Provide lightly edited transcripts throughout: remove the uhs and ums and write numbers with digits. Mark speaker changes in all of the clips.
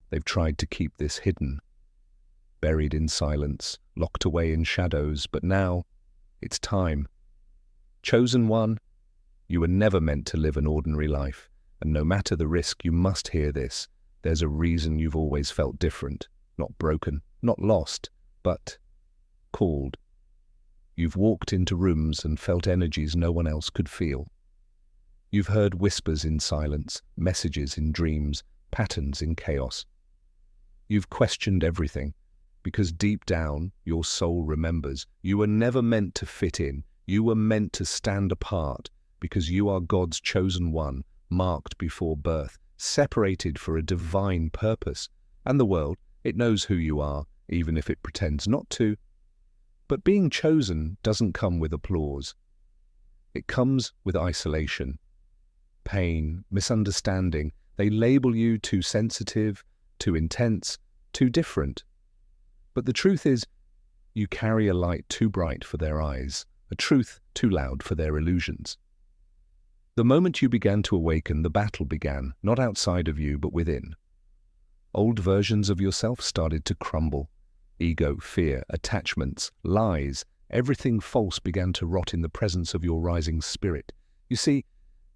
Speaker 1: They've tried to keep this hidden, buried in silence, locked away in shadows, but now it's time. Chosen one, you were never meant to live an ordinary life, and no matter the risk, you must hear this. There's a reason you've always felt different, not broken, not lost, but called. You've walked into rooms and felt energies no one else could feel. You've heard whispers in silence, messages in dreams, patterns in chaos. You've questioned everything, because deep down, your soul remembers. You were never meant to fit in. You were meant to stand apart, because you are God's chosen one, marked before birth, separated for a divine purpose. And the world, it knows who you are, even if it pretends not to. But being chosen doesn't come with applause. It comes with isolation, pain, misunderstanding. They label you too sensitive, too intense, too different. But the truth is, you carry a light too bright for their eyes, a truth too loud for their illusions. The moment you began to awaken, the battle began, not outside of you, but within. Old versions of yourself started to crumble. Ego, fear, attachments, lies, everything false began to rot in the presence of your rising spirit. You see,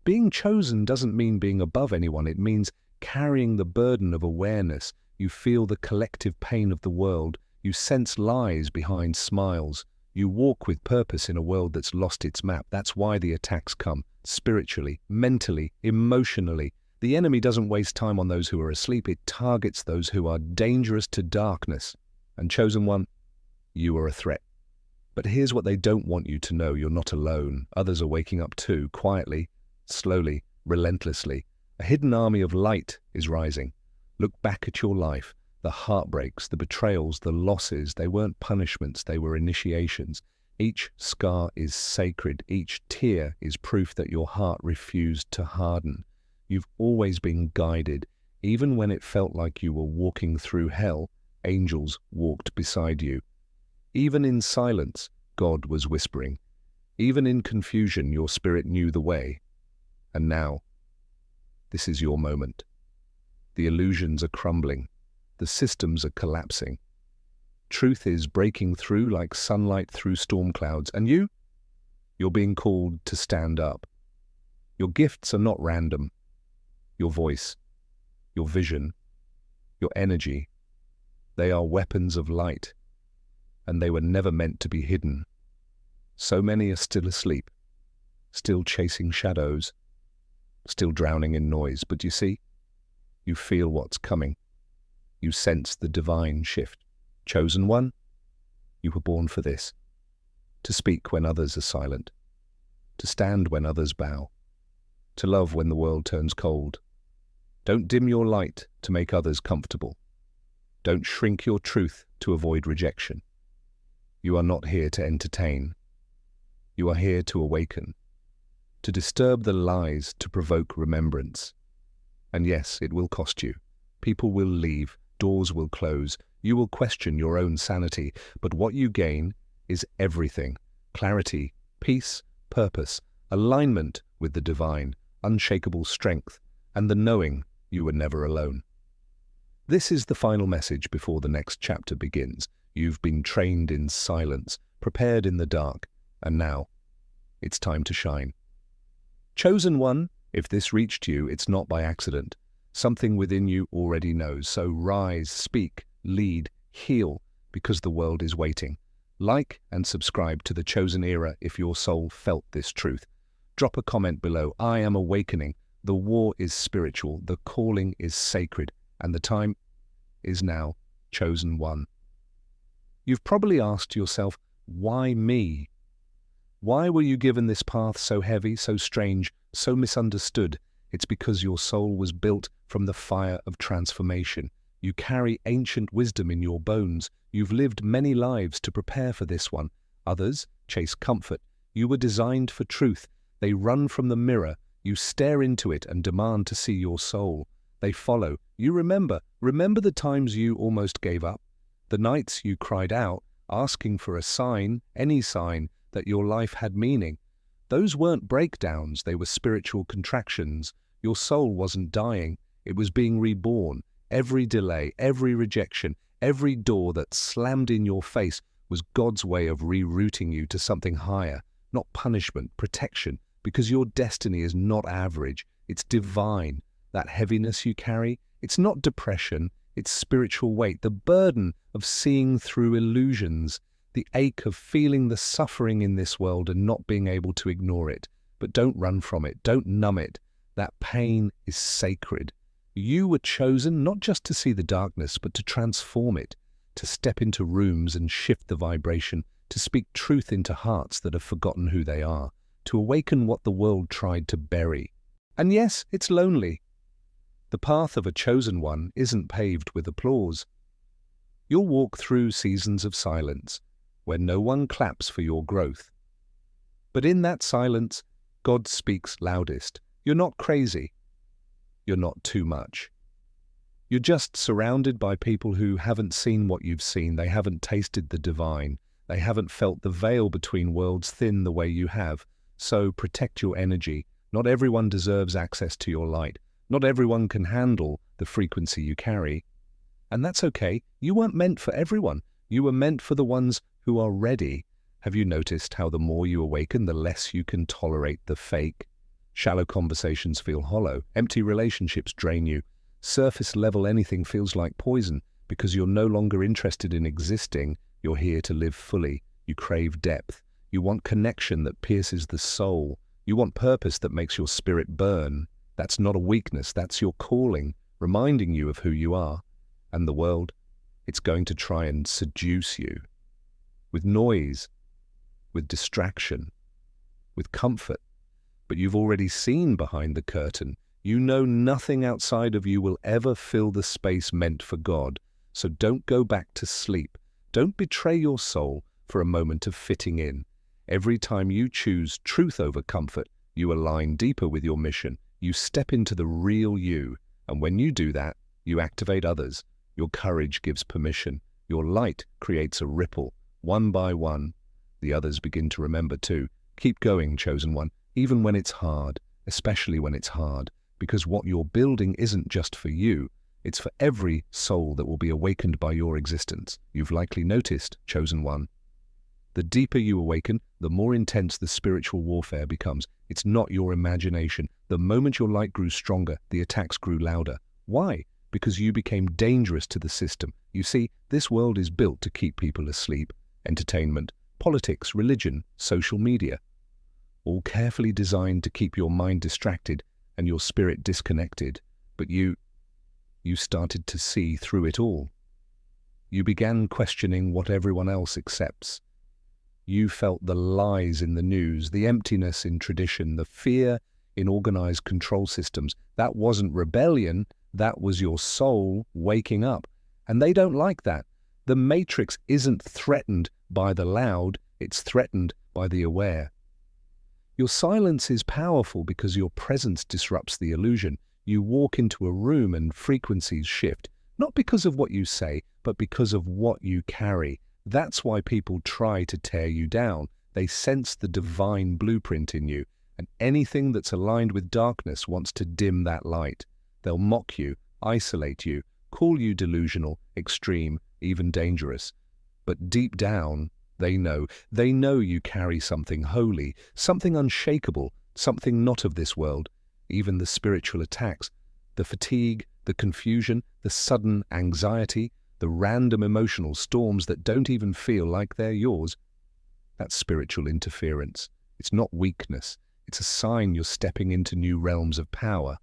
Speaker 1: being chosen doesn't mean being above anyone. It means carrying the burden of awareness. You feel the collective pain of the world. You sense lies behind smiles. You walk with purpose in a world that's lost its map. That's why the attacks come, spiritually, mentally, emotionally. The enemy doesn't waste time on those who are asleep. It targets those who are dangerous to darkness. And chosen one, you are a threat. But here's what they don't want you to know. You're not alone. Others are waking up too, quietly, slowly, relentlessly. A hidden army of light is rising. Look back at your life. The heartbreaks, the betrayals, the losses, they weren't punishments, they were initiations. Each scar is sacred. Each tear is proof that your heart refused to harden. You've always been guided. Even when it felt like you were walking through hell, angels walked beside you. Even in silence, God was whispering. Even in confusion, your spirit knew the way. And now, this is your moment. The illusions are crumbling. The systems are collapsing. Truth is breaking through like sunlight through storm clouds. And you're being called to stand up. Your gifts are not random. Your voice, your vision, your energy, they are weapons of light, and they were never meant to be hidden. So many are still asleep, still chasing shadows, still drowning in noise. But you see, you feel what's coming. You sense the divine shift. Chosen one, you were born for this. To speak when others are silent. To stand when others bow. To love when the world turns cold. Don't dim your light to make others comfortable. Don't shrink your truth to avoid rejection. You are not here to entertain. You are here to awaken. To disturb the lies, to provoke remembrance. And yes, it will cost you. People will leave. Doors will close. You will question your own sanity. But what you gain is everything. Clarity, peace, purpose, alignment with the divine, unshakable strength, and the knowing you were never alone. This is the final message before the next chapter begins. You've been trained in silence, prepared in the dark, and now it's time to shine. Chosen one, if this reached you, it's not by accident. Something within you already knows. So rise, speak, lead, heal, because the world is waiting. Like and subscribe to The Chosen Era if your soul felt this truth. Drop a comment below. I am awakening. The war is spiritual. The calling is sacred. And the time is now. Chosen one. You've probably asked yourself, why me? Why were you given this path so heavy, so strange, so misunderstood? It's because your soul was built from the fire of transformation. You carry ancient wisdom in your bones. You've lived many lives to prepare for this one. Others chase comfort. You were designed for truth. They run from the mirror. You stare into it and demand to see your soul. They follow. You remember the times you almost gave up. The nights you cried out, asking for a sign, any sign, that your life had meaning. Those weren't breakdowns, they were spiritual contractions. Your soul wasn't dying, it was being reborn. Every delay, every rejection, every door that slammed in your face was God's way of rerouting you to something higher, not punishment, protection, because your destiny is not average, it's divine. That heaviness you carry, it's not depression, it's spiritual weight, the burden of seeing through illusions, the ache of feeling the suffering in this world and not being able to ignore it. But don't run from it, don't numb it. That pain is sacred. You were chosen not just to see the darkness, but to transform it, to step into rooms and shift the vibration, to speak truth into hearts that have forgotten who they are, to awaken what the world tried to bury. And yes, it's lonely. The path of a chosen one isn't paved with applause. You'll walk through seasons of silence, where no one claps for your growth. But in that silence, God speaks loudest. You're not crazy. You're not too much. You're just surrounded by people who haven't seen what you've seen. They haven't tasted the divine. They haven't felt the veil between worlds thin the way you have. So protect your energy. Not everyone deserves access to your light. Not everyone can handle the frequency you carry. And that's okay. You weren't meant for everyone. You were meant for the ones who are ready. Have you noticed how the more you awaken, the less you can tolerate the fake? Shallow conversations feel hollow. Empty relationships drain you. Surface level anything feels like poison because you're no longer interested in existing. You're here to live fully. You crave depth. You want connection that pierces the soul. You want purpose that makes your spirit burn. That's not a weakness. That's your calling, reminding you of who you are. And the world, it's going to try and seduce you with noise, with distraction, with comfort. But you've already seen behind the curtain. You know nothing outside of you will ever fill the space meant for God. So don't go back to sleep. Don't betray your soul for a moment of fitting in. Every time you choose truth over comfort, you align deeper with your mission. You step into the real you. And when you do that, you activate others. Your courage gives permission. Your light creates a ripple. One by one, the others begin to remember too. Keep going, chosen one. Even when it's hard, especially when it's hard, because what you're building isn't just for you, it's for every soul that will be awakened by your existence. You've likely noticed, chosen one. The deeper you awaken, the more intense the spiritual warfare becomes. It's not your imagination. The moment your light grew stronger, the attacks grew louder. Why? Because you became dangerous to the system. You see, this world is built to keep people asleep. Entertainment, politics, religion, social media. All carefully designed to keep your mind distracted and your spirit disconnected. But you started to see through it all. You began questioning what everyone else accepts. You felt the lies in the news, the emptiness in tradition, the fear in organized control systems. That wasn't rebellion, that was your soul waking up. And they don't like that. The matrix isn't threatened by the loud, it's threatened by the aware. Your silence is powerful because your presence disrupts the illusion. You walk into a room and frequencies shift, not because of what you say, but because of what you carry. That's why people try to tear you down. They sense the divine blueprint in you, and anything that's aligned with darkness wants to dim that light. They'll mock you, isolate you, call you delusional, extreme, even dangerous. But deep down, they know you carry something holy, something unshakable, something not of this world. Even the spiritual attacks, the fatigue, the confusion, the sudden anxiety, the random emotional storms that don't even feel like they're yours. That's spiritual interference. It's not weakness. It's a sign you're stepping into new realms of power.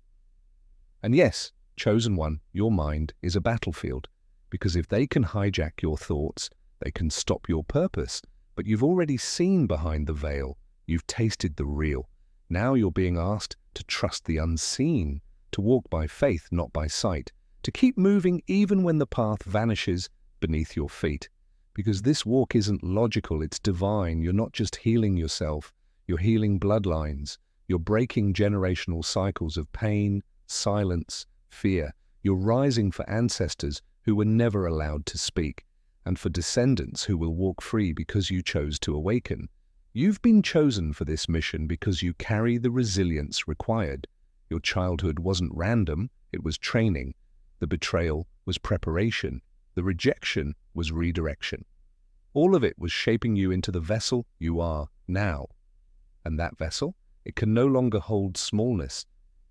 Speaker 1: And yes, chosen one, your mind is a battlefield, because if they can hijack your thoughts, they can stop your purpose. But you've already seen behind the veil. You've tasted the real. Now you're being asked to trust the unseen, to walk by faith, not by sight, to keep moving even when the path vanishes beneath your feet. Because this walk isn't logical, it's divine. You're not just healing yourself, you're healing bloodlines. You're breaking generational cycles of pain, silence, fear. You're rising for ancestors who were never allowed to speak, and for descendants who will walk free because you chose to awaken. You've been chosen for this mission because you carry the resilience required. Your childhood wasn't random, it was training. The betrayal was preparation. The rejection was redirection. All of it was shaping you into the vessel you are now. And that vessel, it can no longer hold smallness.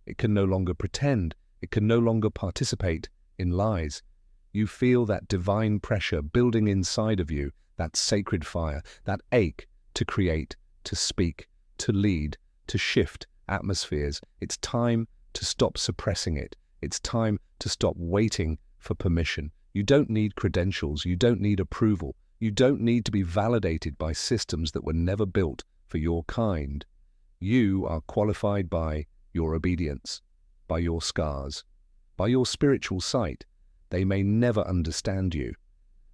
Speaker 1: It can no longer pretend. It can no longer participate in lies. You feel that divine pressure building inside of you, that sacred fire, that ache to create, to speak, to lead, to shift atmospheres. It's time to stop suppressing it. It's time to stop waiting for permission. You don't need credentials. You don't need approval. You don't need to be validated by systems that were never built for your kind. You are qualified by your obedience, by your scars, by your spiritual sight. They may never understand you,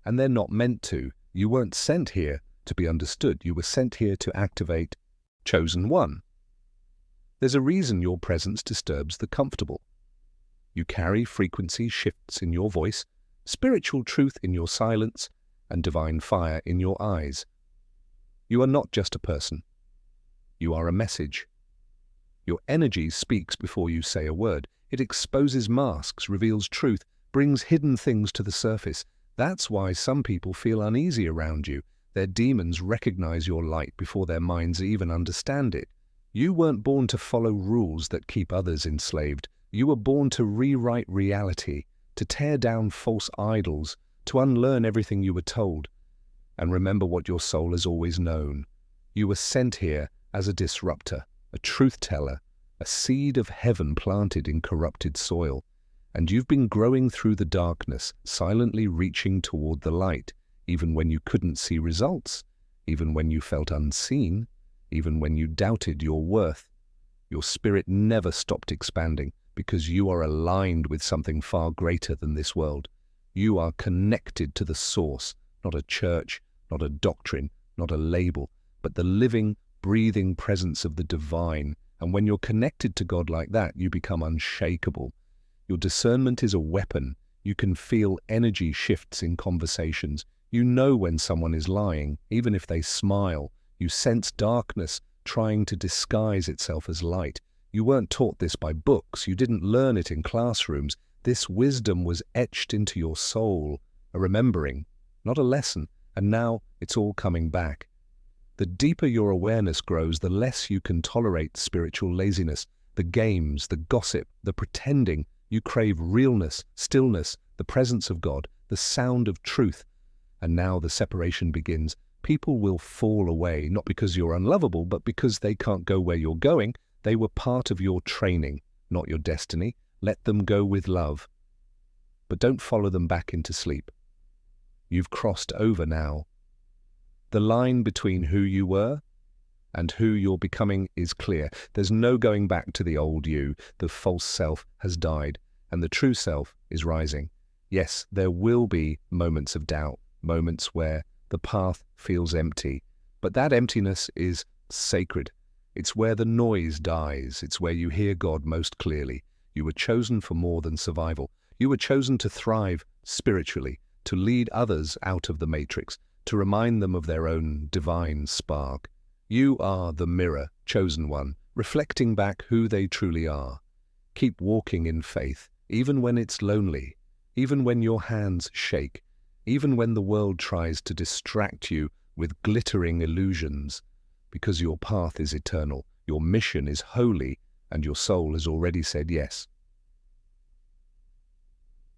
Speaker 1: and they're not meant to. You weren't sent here to be understood. You were sent here to activate Chosen One. There's a reason your presence disturbs the comfortable. You carry frequency shifts in your voice, spiritual truth in your silence, and divine fire in your eyes. You are not just a person. You are a message. Your energy speaks before you say a word. It exposes masks, reveals truth, brings hidden things to the surface. That's why some people feel uneasy around you. Their demons recognize your light before their minds even understand it. You weren't born to follow rules that keep others enslaved. You were born to rewrite reality, to tear down false idols, to unlearn everything you were told. And remember what your soul has always known. You were sent here as a disruptor, a truth teller, a seed of heaven planted in corrupted soil. And you've been growing through the darkness, silently reaching toward the light, even when you couldn't see results, even when you felt unseen, even when you doubted your worth. Your spirit never stopped expanding because you are aligned with something far greater than this world. You are connected to the source, not a church, not a doctrine, not a label, but the living, breathing presence of the divine. And when you're connected to God like that, you become unshakable. Your discernment is a weapon. You can feel energy shifts in conversations. You know when someone is lying, even if they smile. You sense darkness trying to disguise itself as light. You weren't taught this by books. You didn't learn it in classrooms. This wisdom was etched into your soul, a remembering, not a lesson, and now it's all coming back. The deeper your awareness grows, the less you can tolerate spiritual laziness, the games, the gossip, the pretending. You crave realness, stillness, the presence of God, the sound of truth. And now the separation begins. People will fall away, not because you're unlovable, but because they can't go where you're going. They were part of your training, not your destiny. Let them go with love. But don't follow them back into sleep. You've crossed over now. The line between who you were and who you're becoming is clear. There's no going back to the old you. The false self has died, and the true self is rising. Yes, there will be moments of doubt, moments where the path feels empty, but that emptiness is sacred. It's where the noise dies. It's where you hear God most clearly. You were chosen for more than survival. You were chosen to thrive spiritually, to lead others out of the matrix, to remind them of their own divine spark. You are the mirror, chosen one, reflecting back who they truly are. Keep walking in faith, even when it's lonely, even when your hands shake, even when the world tries to distract you with glittering illusions, because your path is eternal, your mission is holy, and your soul has already said yes.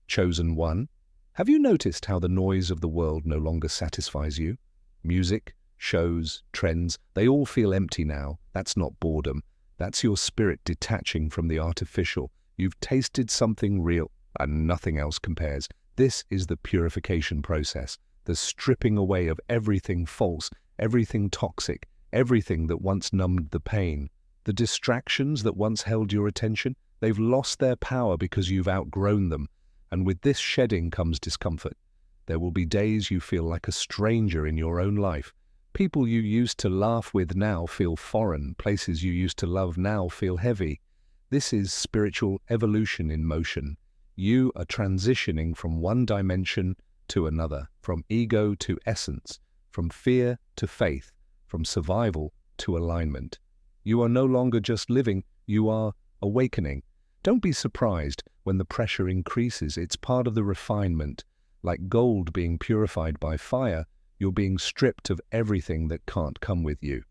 Speaker 1: Chosen one, have you noticed how the noise of the world no longer satisfies you? Music, shows, trends, they all feel empty now. That's not boredom. That's your spirit detaching from the artificial. You've tasted something real, and nothing else compares. This is the purification process, the stripping away of everything false, everything toxic, everything that once numbed the pain. The distractions that once held your attention, they've lost their power because you've outgrown them. And with this shedding comes discomfort. There will be days you feel like a stranger in your own life. People you used to laugh with now feel foreign. Places you used to love now feel heavy. This is spiritual evolution in motion. You are transitioning from one dimension to another, from ego to essence, from fear to faith, from survival to alignment. You are no longer just living, you are awakening. Don't be surprised when the pressure increases. It's part of the refinement. Like gold being purified by fire, you're being stripped of everything that can't come with you.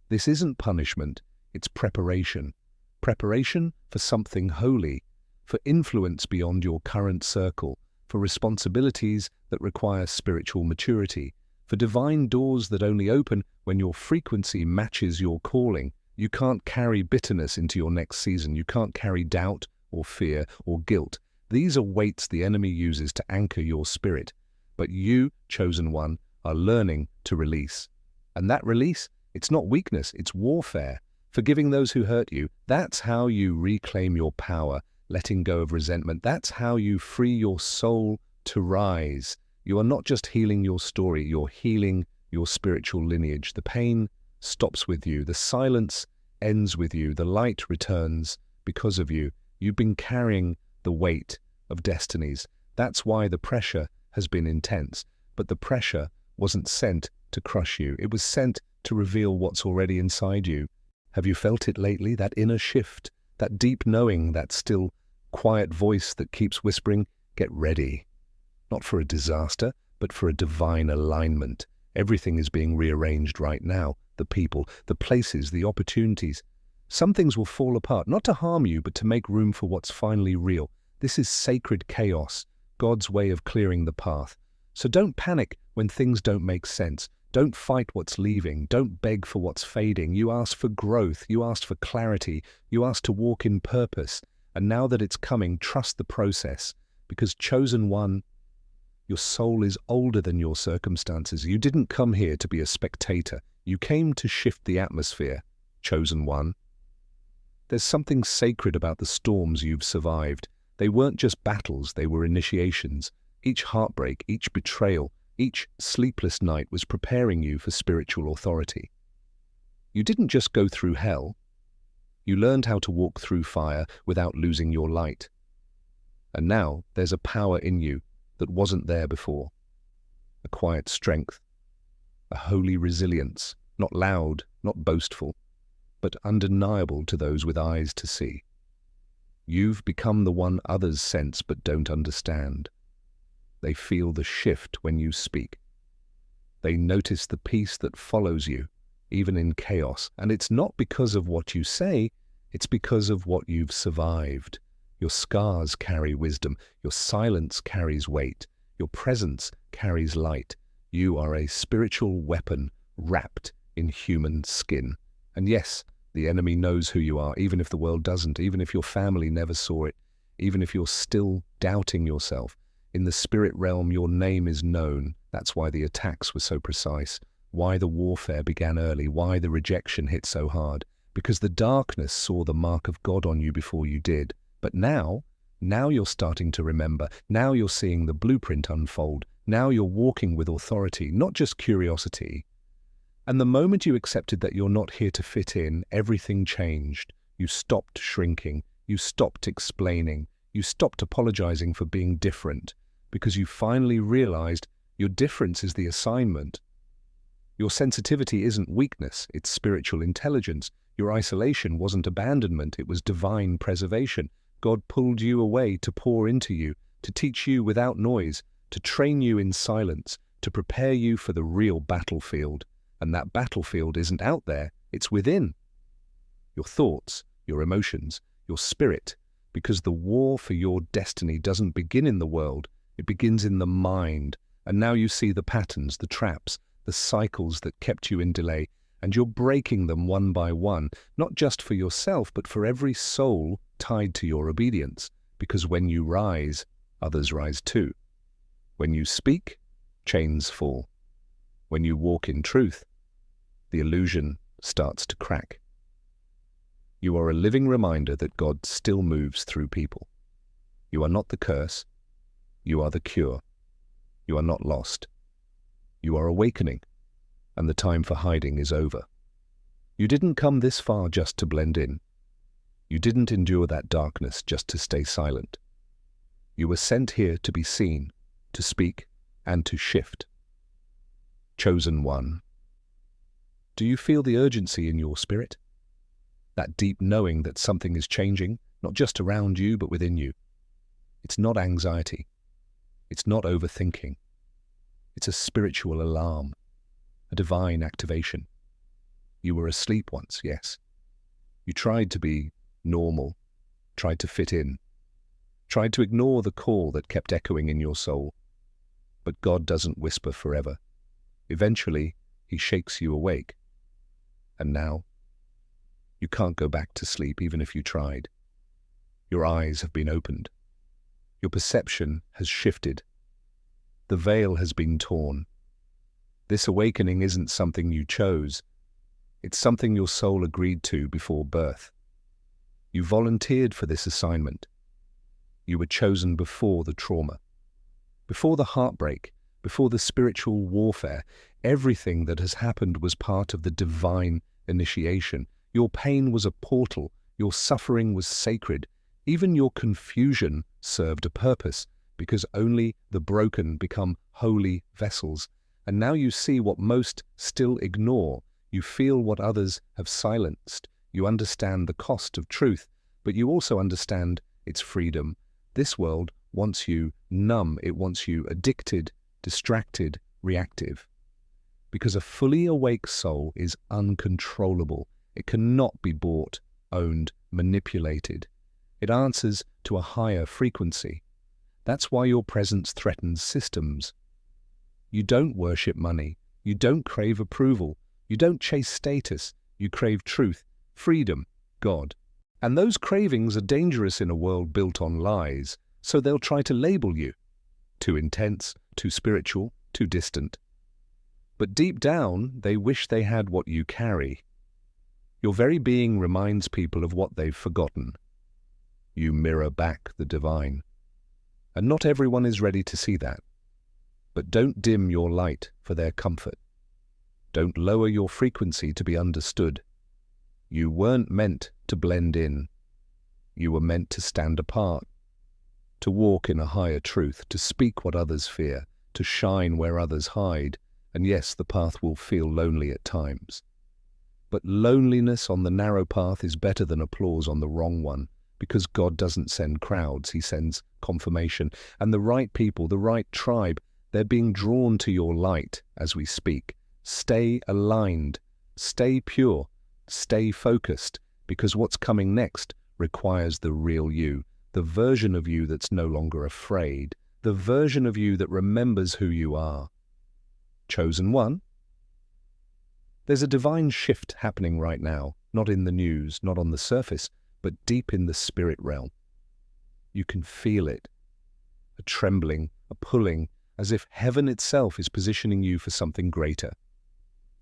Speaker 1: This isn't punishment, it's preparation. Preparation for something holy, for influence beyond your current circle, for responsibilities that require spiritual maturity, for divine doors that only open when your frequency matches your calling. You can't carry bitterness into your next season. You can't carry doubt or fear or guilt. These are weights the enemy uses to anchor your spirit. But you, chosen one, are learning to release. And that release, it's not weakness, it's warfare. Forgiving those who hurt you, that's how you reclaim your power. Letting go of resentment, that's how you free your soul to rise. You are not just healing your story, you're healing your spiritual lineage. The pain stops with you, the silence ends with you, the light returns because of you. You've been carrying the weight of destinies. That's why the pressure has been intense. But the pressure wasn't sent to crush you. It was sent to reveal what's already inside you. Have you felt it lately? That inner shift, that deep knowing, that still quiet voice that keeps whispering, get ready. Not for a disaster, but for a divine alignment. Everything is being rearranged right now. The people, the places, the opportunities. Some things will fall apart, not to harm you, but to make room for what's finally real. This is sacred chaos, God's way of clearing the path. So don't panic when things don't make sense. Don't fight what's leaving. Don't beg for what's fading. You ask for growth. You ask for clarity. You ask to walk in purpose. And now that it's coming, trust the process. Because chosen one, your soul is older than your circumstances. You didn't come here to be a spectator. You came to shift the atmosphere, chosen one. There's something sacred about the storms you've survived. They weren't just battles, they were initiations. Each heartbreak, each betrayal, each sleepless night was preparing you for spiritual authority. You didn't just go through hell. You learned how to walk through fire without losing your light. And now there's a power in you that wasn't there before. A quiet strength, a holy resilience, not loud, not boastful, but undeniable to those with eyes to see. You've become the one others sense but don't understand. They feel the shift when you speak. They notice the peace that follows you, even in chaos. And it's not because of what you say, it's because of what you've survived. Your scars carry wisdom. Your silence carries weight. Your presence carries light. You are a spiritual weapon wrapped in human skin. And yes, the enemy knows who you are, even if the world doesn't, even if your family never saw it, even if you're still doubting yourself. In the spirit realm, your name is known. That's why the attacks were so precise, why the warfare began early, why the rejection hit so hard. Because the darkness saw the mark of God on you before you did. But now you're starting to remember. Now you're seeing the blueprint unfold. Now you're walking with authority, not just curiosity. And the moment you accepted that you're not here to fit in, everything changed. You stopped shrinking. You stopped explaining. You stopped apologizing for being different, because you finally realized your difference is the assignment. Your sensitivity isn't weakness, it's spiritual intelligence. Your isolation wasn't abandonment, it was divine preservation. God pulled you away to pour into you, to teach you without noise, to train you in silence, to prepare you for the real battlefield. And that battlefield isn't out there, it's within. Your thoughts, your emotions, your spirit, because the war for your destiny doesn't begin in the world, it begins in the mind. And now you see the patterns, the traps, the cycles that kept you in delay, and you're breaking them one by one, not just for yourself, but for every soul tied to your obedience. Because when you rise, others rise too. When you speak, chains fall. When you walk in truth, the illusion starts to crack. You are a living reminder that God still moves through people. You are not the curse. You are the cure. You are not lost. You are awakening, and the time for hiding is over. You didn't come this far just to blend in. You didn't endure that darkness just to stay silent. You were sent here to be seen, to speak, and to shift. Chosen one. Do you feel the urgency in your spirit? That deep knowing that something is changing, not just around you, but within you. It's not anxiety. It's not overthinking. It's a spiritual alarm, a divine activation. You were asleep once, yes. You tried to be normal, tried to fit in, tried to ignore the call that kept echoing in your soul. But God doesn't whisper forever. Eventually, He shakes you awake. And now, you can't go back to sleep even if you tried. Your eyes have been opened. Your perception has shifted. The veil has been torn. This awakening isn't something you chose. It's something your soul agreed to before birth. You volunteered for this assignment. You were chosen before the trauma, before the heartbreak, before the spiritual warfare. Everything that has happened was part of the divine initiation. Your pain was a portal. Your suffering was sacred. Even your confusion served a purpose, because only the broken become holy vessels. And now you see what most still ignore. You feel what others have silenced. You understand the cost of truth, but you also understand its freedom. This world wants you numb. It wants you addicted, distracted, reactive. Because a fully awake soul is uncontrollable. It cannot be bought, owned, manipulated. It answers to a higher frequency. That's why your presence threatens systems. You don't worship money. You don't crave approval. You don't chase status. You crave truth, freedom, God. And those cravings are dangerous in a world built on lies, so they'll try to label you. Too intense, too spiritual, too distant. But deep down, they wish they had what you carry. Your very being reminds people of what they've forgotten. You mirror back the divine. And not everyone is ready to see that. But don't dim your light for their comfort. Don't lower your frequency to be understood. You weren't meant to blend in. You were meant to stand apart, to walk in a higher truth, to speak what others fear, to shine where others hide. And yes, the path will feel lonely at times. But loneliness on the narrow path is better than applause on the wrong one, because God doesn't send crowds, He sends confirmation. And the right people, the right tribe, they're being drawn to your light as we speak. Stay aligned, stay pure, stay focused, because what's coming next requires the real you, the version of you that's no longer afraid, the version of you that remembers who you are. Chosen one? There's a divine shift happening right now, not in the news, not on the surface, but deep in the spirit realm. You can feel it, a trembling, a pulling, as if heaven itself is positioning you for something greater.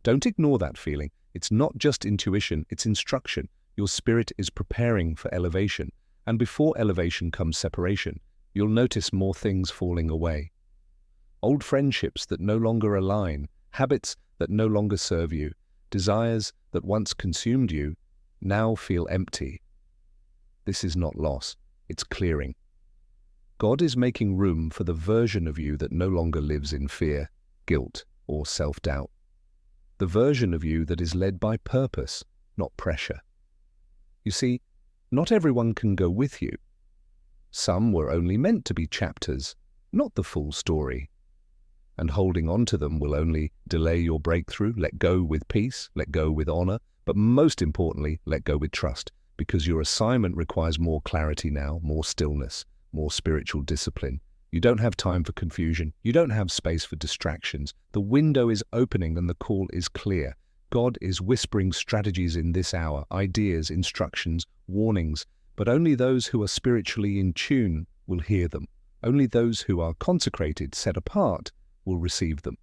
Speaker 1: Don't ignore that feeling. It's not just intuition, it's instruction. Your spirit is preparing for elevation, and before elevation comes separation. You'll notice more things falling away. Old friendships that no longer align, habits that no longer serve you, desires that once consumed you, now feel empty. This is not loss, it's clearing. God is making room for the version of you that no longer lives in fear, guilt, or self-doubt. The version of you that is led by purpose, not pressure. You see, not everyone can go with you. Some were only meant to be chapters, not the full story. And holding on to them will only delay your breakthrough. Let go with peace, let go with honor, but most importantly, let go with trust, because your assignment requires more clarity now, more stillness, more spiritual discipline. You don't have time for confusion. You don't have space for distractions. The window is opening and the call is clear. God is whispering strategies in this hour, ideas, instructions, warnings, but only those who are spiritually in tune will hear them. Only those who are consecrated, set apart, will receive them.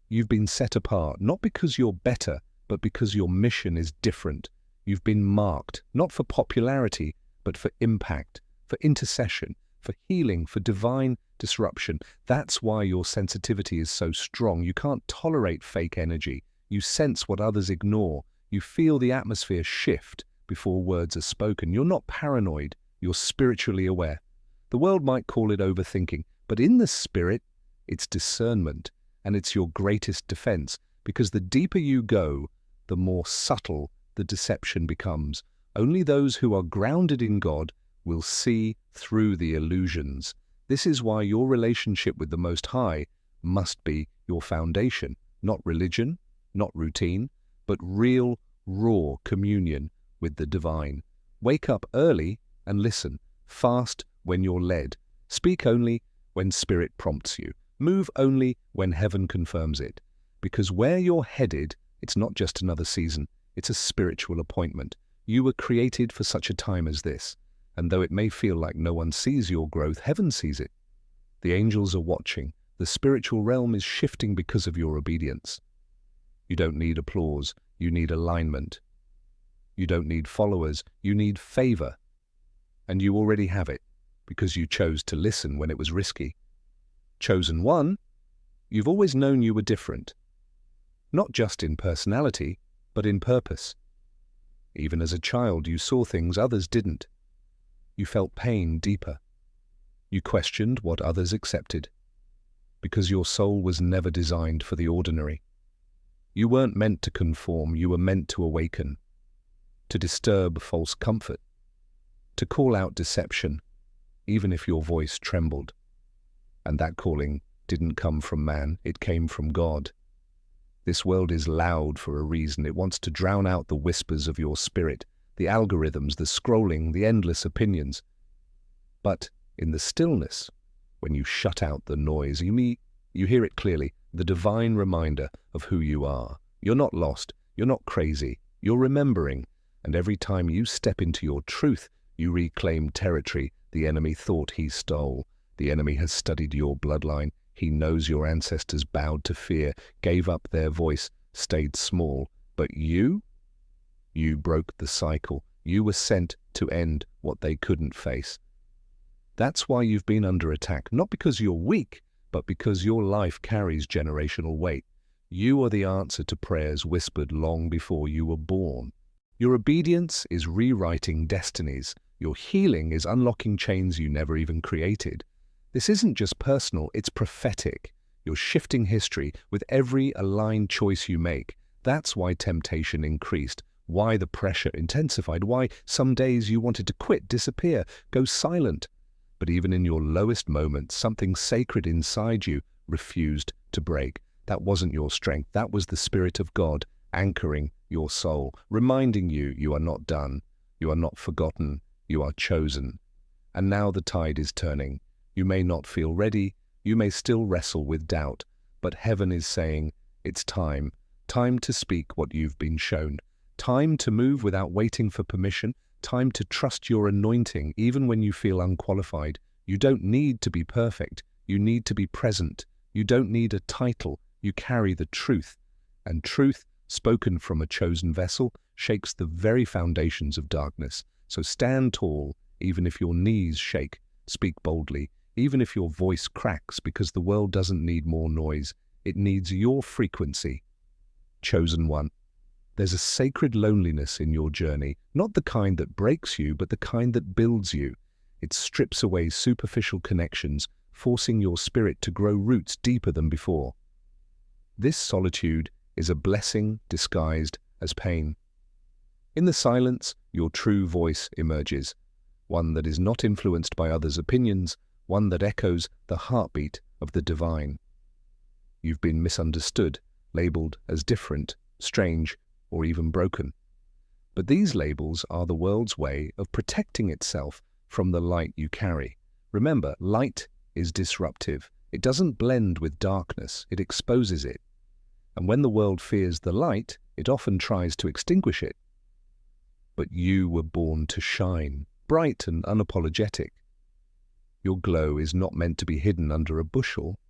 Speaker 1: You've been set apart, not because you're better, but because your mission is different. You've been marked, not for popularity, but for impact, for intercession, for healing, for divine disruption. That's why your sensitivity is so strong. You can't tolerate fake energy. You sense what others ignore. You feel the atmosphere shift before words are spoken. You're not paranoid. You're spiritually aware. The world might call it overthinking, but in the spirit, it's discernment, and it's your greatest defense, because the deeper you go, the more subtle the deception becomes. Only those who are grounded in God will see through the illusions. This is why your relationship with the Most High must be your foundation, not religion, not routine, but real, raw communion with the divine. Wake up early and listen. Fast when you're led. Speak only when Spirit prompts you. Move only when heaven confirms it. Because where you're headed, it's not just another season, it's a spiritual appointment. You were created for such a time as this. And though it may feel like no one sees your growth, heaven sees it. The angels are watching. The spiritual realm is shifting because of your obedience. You don't need applause, you need alignment. You don't need followers, you need favor. And you already have it, because you chose to listen when it was risky. Chosen one, you've always known you were different. Not just in personality, but in purpose. Even as a child, you saw things others didn't. You felt pain deeper. You questioned what others accepted. Because your soul was never designed for the ordinary. You weren't meant to conform, you were meant to awaken. To disturb false comfort. To call out deception, even if your voice trembled. And that calling didn't come from man, it came from God. This world is loud for a reason. It wants to drown out the whispers of your spirit, the algorithms, the scrolling, the endless opinions. But in the stillness, when you shut out the noise, you hear it clearly, the divine reminder of who you are. You're not lost, you're not crazy, you're remembering. And every time you step into your truth, you reclaim territory the enemy thought he stole. The enemy has studied your bloodline. He knows your ancestors bowed to fear, gave up their voice, stayed small. But you broke the cycle. You were sent to end what they couldn't face. That's why you've been under attack, not because you're weak, but because your life carries generational weight. You are the answer to prayers whispered long before you were born. Your obedience is rewriting destinies. Your healing is unlocking chains you never even created. This isn't just personal, it's prophetic. You're shifting history with every aligned choice you make. That's why temptation increased, why the pressure intensified, why some days you wanted to quit, disappear, go silent. But even in your lowest moments, something sacred inside you refused to break. That wasn't your strength, that was the Spirit of God anchoring your soul, reminding you you are not done, you are not forgotten, you are chosen. And now the tide is turning. You may not feel ready, you may still wrestle with doubt, but heaven is saying, it's time. Time to speak what you've been shown. Time to move without waiting for permission. Time to trust your anointing even when you feel unqualified. You don't need to be perfect. You need to be present. You don't need a title. You carry the truth. And truth, spoken from a chosen vessel, shakes the very foundations of darkness. So stand tall, even if your knees shake. Speak boldly, even if your voice cracks, because the world doesn't need more noise. It needs your frequency. Chosen one. There's a sacred loneliness in your journey, not the kind that breaks you, but the kind that builds you. It strips away superficial connections, forcing your spirit to grow roots deeper than before. This solitude is a blessing disguised as pain. In the silence, your true voice emerges, one that is not influenced by others' opinions, one that echoes the heartbeat of the divine. You've been misunderstood, labeled as different, strange, or even broken. But these labels are the world's way of protecting itself from the light you carry. Remember, light is disruptive. It doesn't blend with darkness, it exposes it. And when the world fears the light, it often tries to extinguish it. But you were born to shine, bright and unapologetic. Your glow is not meant to be hidden under a bushel.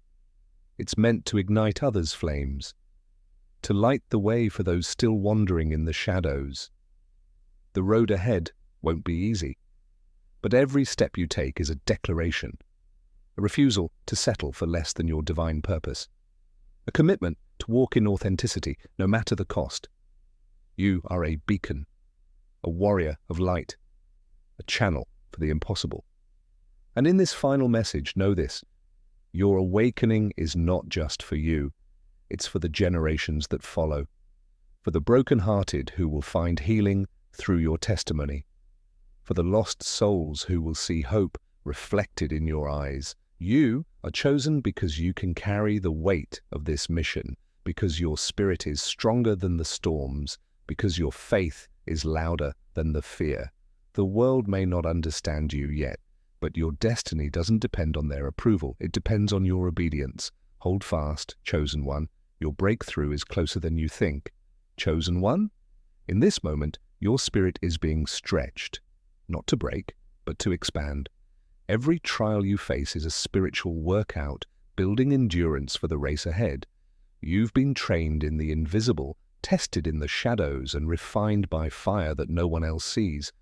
Speaker 1: It's meant to ignite others' flames, to light the way for those still wandering in the shadows. The road ahead won't be easy, but every step you take is a declaration, a refusal to settle for less than your divine purpose, a commitment to walk in authenticity no matter the cost. You are a beacon, a warrior of light, a channel for the impossible. And in this final message, know this: your awakening is not just for you, it's for the generations that follow, for the broken-hearted who will find healing through your testimony. For the lost souls who will see hope reflected in your eyes, you are chosen because you can carry the weight of this mission, because your spirit is stronger than the storms, because your faith is louder than the fear. The world may not understand you yet, but your destiny doesn't depend on their approval. It depends on your obedience. Hold fast, chosen one. Your breakthrough is closer than you think. Chosen one? In this moment, your spirit is being stretched, not to break, but to expand. Every trial you face is a spiritual workout, building endurance for the race ahead. You've been trained in the invisible, tested in the shadows, and refined by fire that no one else sees.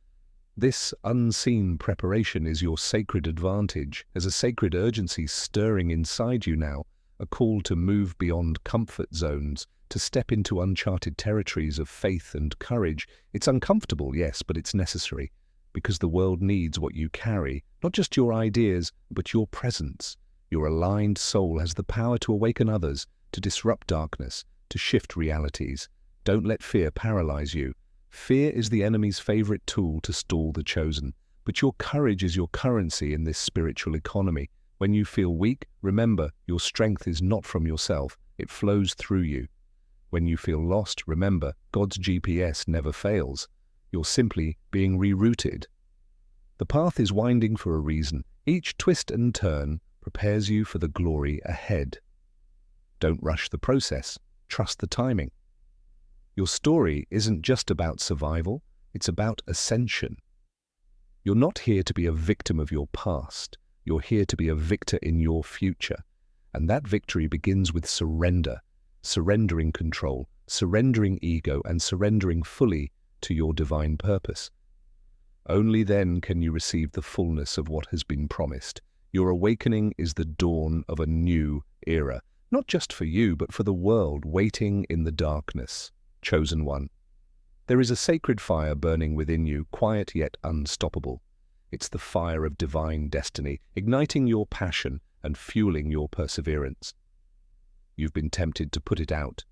Speaker 1: This unseen preparation is your sacred advantage. There's a sacred urgency stirring inside you now, a call to move beyond comfort zones, to step into uncharted territories of faith and courage. It's uncomfortable, yes, but it's necessary, because the world needs what you carry, not just your ideas, but your presence. Your aligned soul has the power to awaken others, to disrupt darkness, to shift realities. Don't let fear paralyze you. Fear is the enemy's favorite tool to stall the chosen, but your courage is your currency in this spiritual economy. When you feel weak, remember, your strength is not from yourself, it flows through you. When you feel lost, remember, God's GPS never fails. You're simply being rerouted. The path is winding for a reason. Each twist and turn prepares you for the glory ahead. Don't rush the process. Trust the timing. Your story isn't just about survival, it's about ascension. You're not here to be a victim of your past. You're here to be a victor in your future. And that victory begins with surrender, surrendering control, surrendering ego, and surrendering fully to your divine purpose. Only then can you receive the fullness of what has been promised. Your awakening is the dawn of a new era, not just for you, but for the world waiting in the darkness. Chosen one. There is a sacred fire burning within you, quiet yet unstoppable. It's the fire of divine destiny, igniting your passion and fueling your perseverance. You've been tempted to put it out,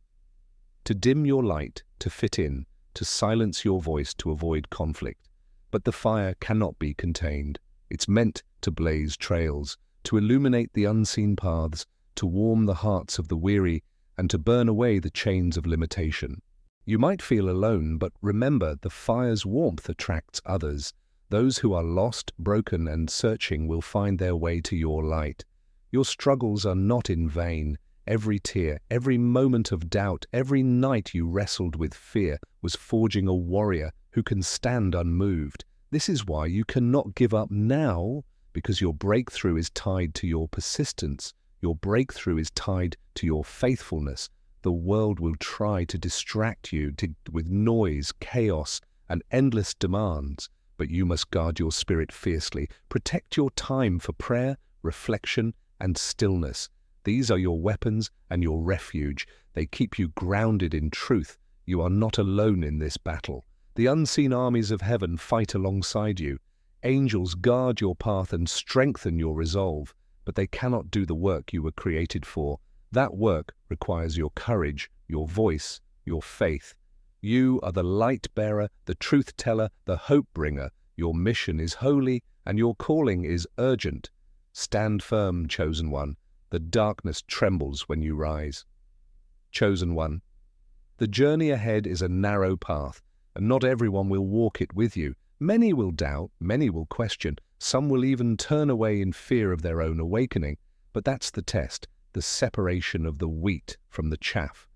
Speaker 1: to dim your light, to fit in, to silence your voice to avoid conflict. But the fire cannot be contained. It's meant to blaze trails, to illuminate the unseen paths, to warm the hearts of the weary, and to burn away the chains of limitation. You might feel alone, but remember, the fire's warmth attracts others. Those who are lost, broken, and searching will find their way to your light. Your struggles are not in vain. Every tear, every moment of doubt, every night you wrestled with fear was forging a warrior who can stand unmoved. This is why you cannot give up now, because your breakthrough is tied to your persistence. Your breakthrough is tied to your faithfulness. The world will try to distract you with noise, chaos, and endless demands, but you must guard your spirit fiercely. Protect your time for prayer, reflection, and stillness. These are your weapons and your refuge. They keep you grounded in truth. You are not alone in this battle. The unseen armies of heaven fight alongside you. Angels guard your path and strengthen your resolve, but they cannot do the work you were created for. That work requires your courage, your voice, your faith. You are the light bearer, the truth teller, the hope bringer. Your mission is holy and your calling is urgent. Stand firm, chosen one. The darkness trembles when you rise. Chosen one. The journey ahead is a narrow path, and not everyone will walk it with you. Many will doubt, many will question, some will even turn away in fear of their own awakening. But that's the test, the separation of the wheat from the chaff.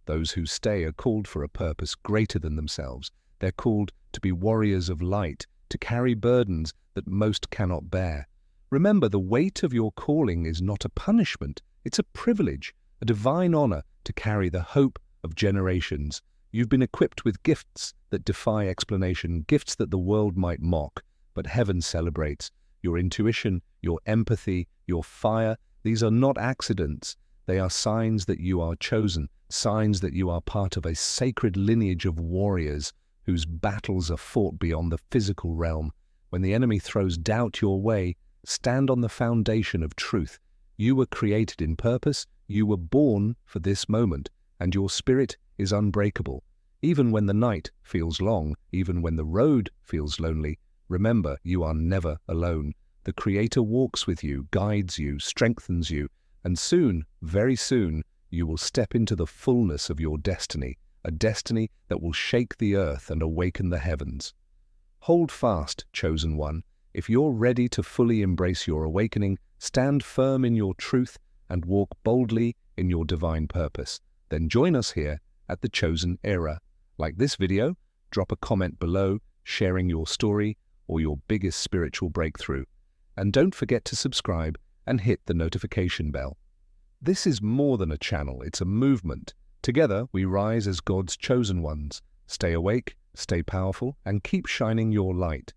Speaker 1: Those who stay are called for a purpose greater than themselves. They're called to be warriors of light, to carry burdens that most cannot bear. Remember, the weight of your calling is not a punishment, it's a privilege, a divine honor to carry the hope of generations. You've been equipped with gifts that defy explanation, gifts that the world might mock, but heaven celebrates. Your intuition, your empathy, your fire, these are not accidents. They are signs that you are chosen, signs that you are part of a sacred lineage of warriors whose battles are fought beyond the physical realm. When the enemy throws doubt your way, stand on the foundation of truth. You were created in purpose, you were born for this moment, and your spirit is unbreakable. Even when the night feels long, even when the road feels lonely, remember you are never alone. The Creator walks with you, guides you, strengthens you, and soon, very soon, you will step into the fullness of your destiny, a destiny that will shake the earth and awaken the heavens. Hold fast, chosen one. If you're ready to fully embrace your awakening, stand firm in your truth and walk boldly in your divine purpose. Then join us here at the Chosen Era. Like this video, drop a comment below sharing your story or your biggest spiritual breakthrough. And don't forget to subscribe and hit the notification bell. This is more than a channel, it's a movement. Together we rise as God's chosen ones. Stay awake, stay powerful, and keep shining your light.